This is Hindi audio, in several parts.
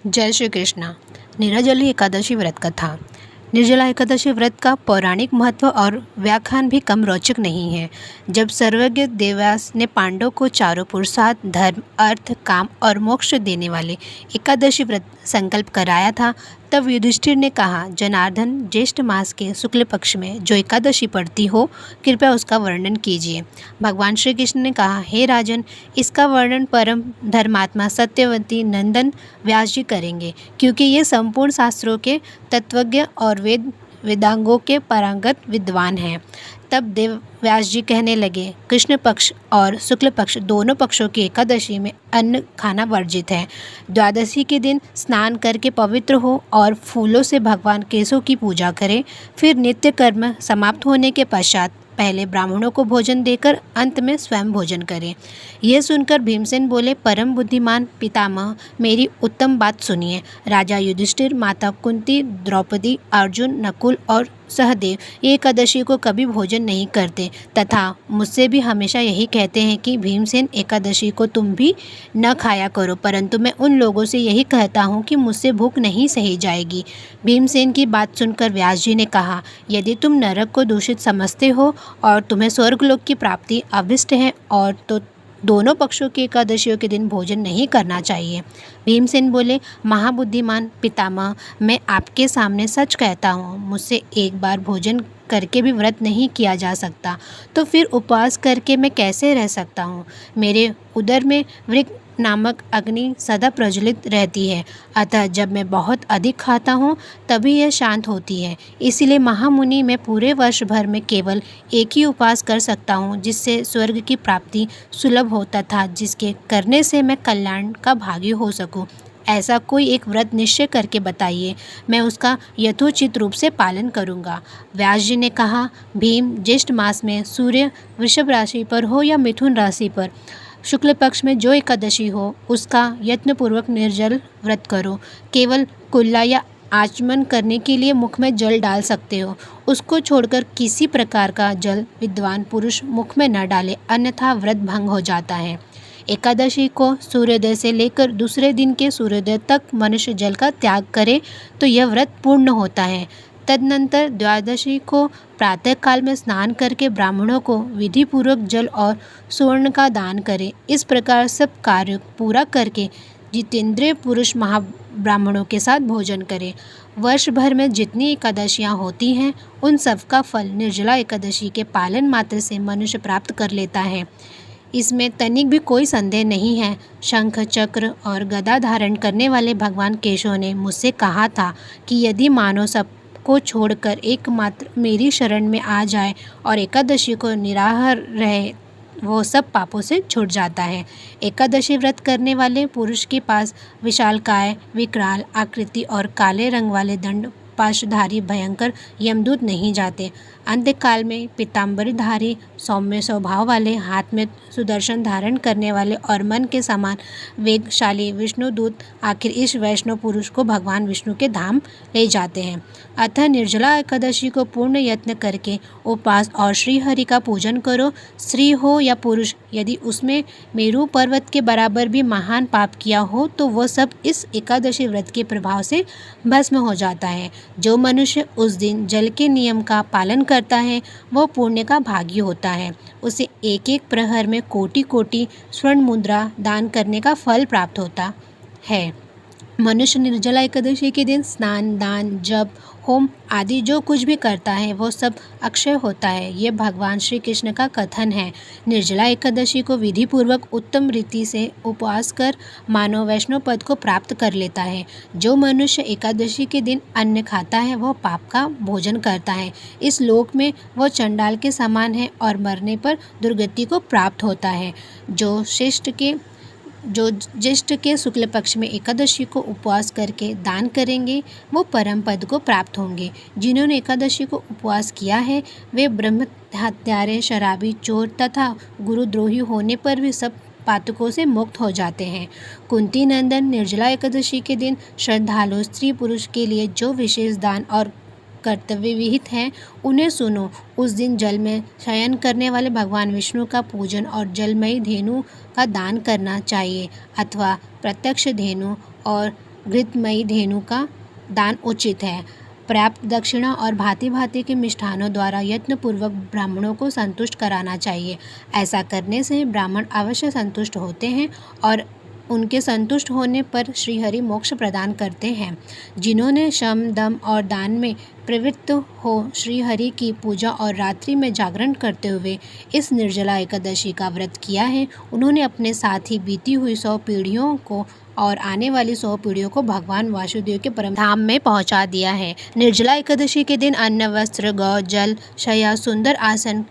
जय श्री कृष्णा। निर्जली एकादशी व्रत कथा। निर्जला एकादशी व्रत का पौराणिक महत्व और व्याख्यान भी कम रोचक नहीं है। जब सर्वज्ञ देवव्यास ने पांडवों को चारों पुरुषार्थ, धर्म, अर्थ, काम और मोक्ष देने वाले एकादशी व्रत संकल्प कराया था, तब युधिष्ठिर ने कहा, जनार्दन, ज्येष्ठ मास के शुक्ल पक्ष में जो एकादशी पड़ती हो, कृपया उसका वर्णन कीजिए। भगवान श्री कृष्ण ने कहा, हे राजन, इसका वर्णन परम धर्मात्मा सत्यवती नंदन व्यास जी करेंगे, क्योंकि ये संपूर्ण शास्त्रों के तत्वज्ञ और वेदांगों के पारंगत विद्वान हैं। तब देव व्यास जी कहने लगे, कृष्ण पक्ष और शुक्ल पक्ष दोनों पक्षों की एकादशी में अन्न खाना वर्जित है। द्वादशी के दिन स्नान करके पवित्र हो और फूलों से भगवान केशव की पूजा करें। फिर नित्य कर्म समाप्त होने के पश्चात पहले ब्राह्मणों को भोजन देकर अंत में स्वयं भोजन करें। यह सुनकर भीमसेन बोले, परम बुद्धिमान पितामह, मेरी उत्तम बात सुनिए। राजा युधिष्ठिर, माता कुंती, द्रौपदी, अर्जुन, नकुल और सहदेव ये एकादशी को कभी भोजन नहीं करते तथा मुझसे भी हमेशा यही कहते हैं कि भीमसेन, एकादशी को तुम भी न खाया करो, परंतु मैं उन लोगों से यही कहता हूँ कि मुझसे भूख नहीं सही जाएगी। भीमसेन की बात सुनकर व्यास जी ने कहा, यदि तुम नरक को दूषित समझते हो और तुम्हें स्वर्गलोक की प्राप्ति अभिष्ट है और तो दोनों पक्षों की एकादशियों के दिन भोजन नहीं करना चाहिए। भीमसेन बोले, महाबुद्धिमान पितामह, मैं आपके सामने सच कहता हूँ, मुझसे एक बार भोजन करके भी व्रत नहीं किया जा सकता, तो फिर उपवास करके मैं कैसे रह सकता हूँ। मेरे उदर में वृक्क नामक अग्नि सदा प्रज्वलित रहती है, अतः जब मैं बहुत अधिक खाता हूँ तभी यह शांत होती है। इसलिए महामुनि, मैं पूरे वर्ष भर में केवल एक ही उपवास कर सकता हूँ, जिससे स्वर्ग की प्राप्ति सुलभ हो तथा जिसके करने से मैं कल्याण का भागी हो सकूँ। ऐसा कोई एक व्रत निश्चय करके बताइए, मैं उसका यथोचित रूप से पालन करूँगा। व्यास जी ने कहा, भीम, ज्येष्ठ मास में सूर्य वृषभ राशि पर हो या मिथुन राशि पर शुक्ल पक्ष में जो एकादशी हो, उसका यत्नपूर्वक निर्जल व्रत करो। केवल कुल्ला या आचमन करने के लिए मुख में जल डाल सकते हो, उसको छोड़कर किसी प्रकार का जल विद्वान पुरुष मुख में न डाले, अन्यथा व्रत भंग हो जाता है। एकादशी को सूर्योदय से लेकर दूसरे दिन के सूर्योदय तक मनुष्य जल का त्याग करे तो यह व्रत पूर्ण होता है। तदनंतर द्वादशी को प्रातः काल में स्नान करके ब्राह्मणों को विधिपूर्वक जल और सुवर्ण का दान करें। इस प्रकार सब कार्य पूरा करके जितेंद्रिय पुरुष महाब्राह्मणों के साथ भोजन करें। वर्ष भर में जितनी एकादशियाँ होती हैं, उन सब का फल निर्जला एकादशी के पालन मात्र से मनुष्य प्राप्त कर लेता है। इसमें तनिक भी कोई संदेह नहीं है। शंख, चक्र और गदा धारण करने वाले भगवान केशव ने मुझसे कहा था कि यदि मानव सब को छोड़कर एकमात्र मेरी शरण में आ जाए और एकादशी को निराहार रहे, वो सब पापों से छूट जाता है। एकादशी व्रत करने वाले पुरुष के पास विशालकाय, विकराल आकृति और काले रंग वाले दंड पाशधारी भयंकर यमदूत नहीं जाते। अंत्यकाल में पीताम्बरधारी, सौम्य स्वभाव वाले, हाथ में सुदर्शन धारण करने वाले और मन के समान वेगशाली विष्णुदूत आखिर इस वैष्णव पुरुष को भगवान विष्णु के धाम ले जाते हैं। अतः निर्जला एकादशी को पूर्ण यत्न करके उपवास और श्रीहरि का पूजन करो। स्त्री हो या पुरुष, यदि उसमें मेरू पर्वत के बराबर भी महान पाप किया हो तो वह सब इस एकादशी व्रत के प्रभाव से भस्म हो जाता है। जो मनुष्य उस दिन जल के नियम का पालन करता है, वह पुण्य का भागी होता है। उसे एक एक प्रहर में कोटि कोटि स्वर्ण मुद्रा दान करने का फल प्राप्त होता है। मनुष्य निर्जला एकादशी के दिन स्नान, दान, जप, होम आदि जो कुछ भी करता है, वो सब अक्षय होता है। ये भगवान श्री कृष्ण का कथन है। निर्जला एकादशी को विधि पूर्वक उत्तम रीति से उपवास कर मानव वैष्णव पद को प्राप्त कर लेता है। जो मनुष्य एकादशी के दिन अन्न खाता है, वह पाप का भोजन करता है। इस लोक में वह चंडाल के समान है और मरने पर दुर्गति को प्राप्त होता है। जो ज्येष्ठ के शुक्ल पक्ष में एकादशी को उपवास करके दान करेंगे, वो परम पद को प्राप्त होंगे। जिन्होंने एकादशी को उपवास किया है, वे ब्रह्म हत्यारे, शराबी, चोर तथा गुरुद्रोही होने पर भी सब पातकों से मुक्त हो जाते हैं। कुंती नंदन, निर्जला एकादशी के दिन श्रद्धालु स्त्री पुरुष के लिए जो विशेष दान और कर्तव्य विहित हैं, उन्हें सुनो। उस दिन जल में शयन करने वाले भगवान विष्णु का पूजन और जलमयी धेनु का दान करना चाहिए, अथवा प्रत्यक्ष धेनु और घृतमयी धेनु का दान उचित है। पर्याप्त दक्षिणा और भांति भांति के मिष्ठानों द्वारा यत्नपूर्वक ब्राह्मणों को संतुष्ट कराना चाहिए। ऐसा करने से ब्राह्मण अवश्य संतुष्ट होते हैं और उनके संतुष्ट होने पर श्रीहरि मोक्ष प्रदान करते हैं। जिन्होंने शम, दम और दान में प्रवृत्त हो श्रीहरि की पूजा और रात्रि में जागरण करते हुए इस निर्जला एकादशी का व्रत किया है, उन्होंने अपने साथ ही बीती हुई 100 पीढ़ियों को और आने वाली 100 पीढ़ियों को भगवान वासुदेव के परम धाम में पहुंचा दिया है। निर्जला एकादशी के दिन अन्न, वस्त्र, गौ, जल, शय्या, सुंदर आसन,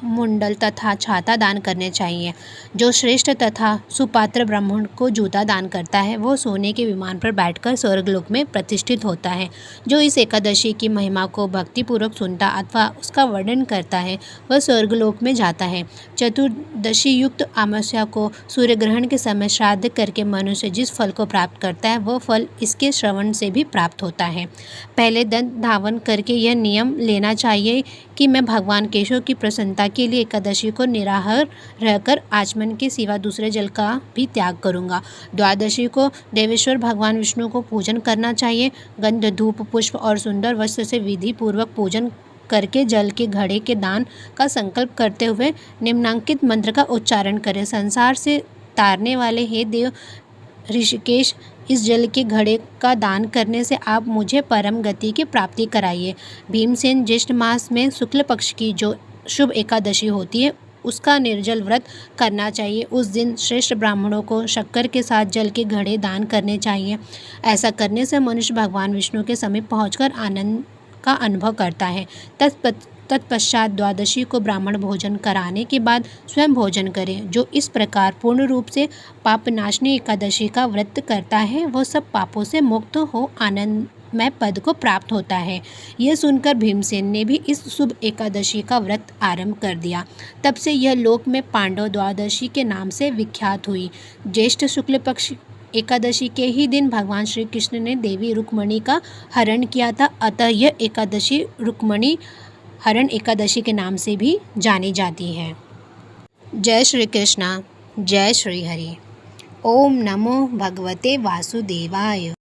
मुंडल तथा छाता दान करने चाहिए। जो श्रेष्ठ तथा सुपात्र ब्राह्मण को जूता दान करता है वो सोने के विमान पर बैठकर स्वर्गलोक में प्रतिष्ठित होता है। जो इस एकादशी की महिमा को भक्तिपूर्वक सुनता अथवा उसका वर्णन करता है वह स्वर्गलोक में जाता है। चतुर्दशी युक्त अमावस्या को सूर्य ग्रहण के समय श्राद्ध करके मनुष्य जिस फल को प्राप्त करता है वह फल इसके श्रवण से भी प्राप्त होता है। पहले दंत धावन करके यह नियम लेना चाहिए कि मैं भगवान केशव की प्रसन्नता के लिए एकादशी को निराहार रहकर आचमन के सिवा दूसरे जल का भी त्याग करूंगा। द्वादशी को देवेश्वर भगवान विष्णु को पूजन करना चाहिए। गंध, धूप, पुष्प और सुंदर वस्त्र से विधि पूर्वक पूजन करके जल के घड़े के दान का संकल्प करते हुए निम्नांकित मंत्र का उच्चारण करें। संसार से तारने वाले हे देव ऋषिकेश, इस जल के घड़े का दान करने से आप मुझे परम गति की प्राप्ति कराइए। भीमसेन ज्येष्ठ मास में शुक्ल पक्ष की जो शुभ एकादशी होती है उसका निर्जल व्रत करना चाहिए। उस दिन श्रेष्ठ ब्राह्मणों को शक्कर के साथ जल के घड़े दान करने चाहिए। ऐसा करने से मनुष्य भगवान विष्णु के समीप पहुंचकर आनंद का अनुभव करता है। तत्पश्चात द्वादशी को ब्राह्मण भोजन कराने के बाद स्वयं भोजन करें। जो इस प्रकार पूर्ण रूप से पापनाशनी एकादशी का व्रत करता है वह सब पापों से मुक्त हो आनंदमय पद को प्राप्त होता है। यह सुनकर भीमसेन ने भी इस शुभ एकादशी का व्रत आरंभ कर दिया। तब से यह लोक में पांडव द्वादशी के नाम से विख्यात हुई। ज्येष्ठ शुक्ल पक्ष एकादशी के ही दिन भगवान श्री कृष्ण ने देवी रुक्मणी का हरण किया था, अतः यह एकादशी रुक्मणी हरण एकादशी के नाम से भी जानी जाती है। जय श्री कृष्णा, जय श्री हरि। ओम नमो भगवते वासुदेवाय।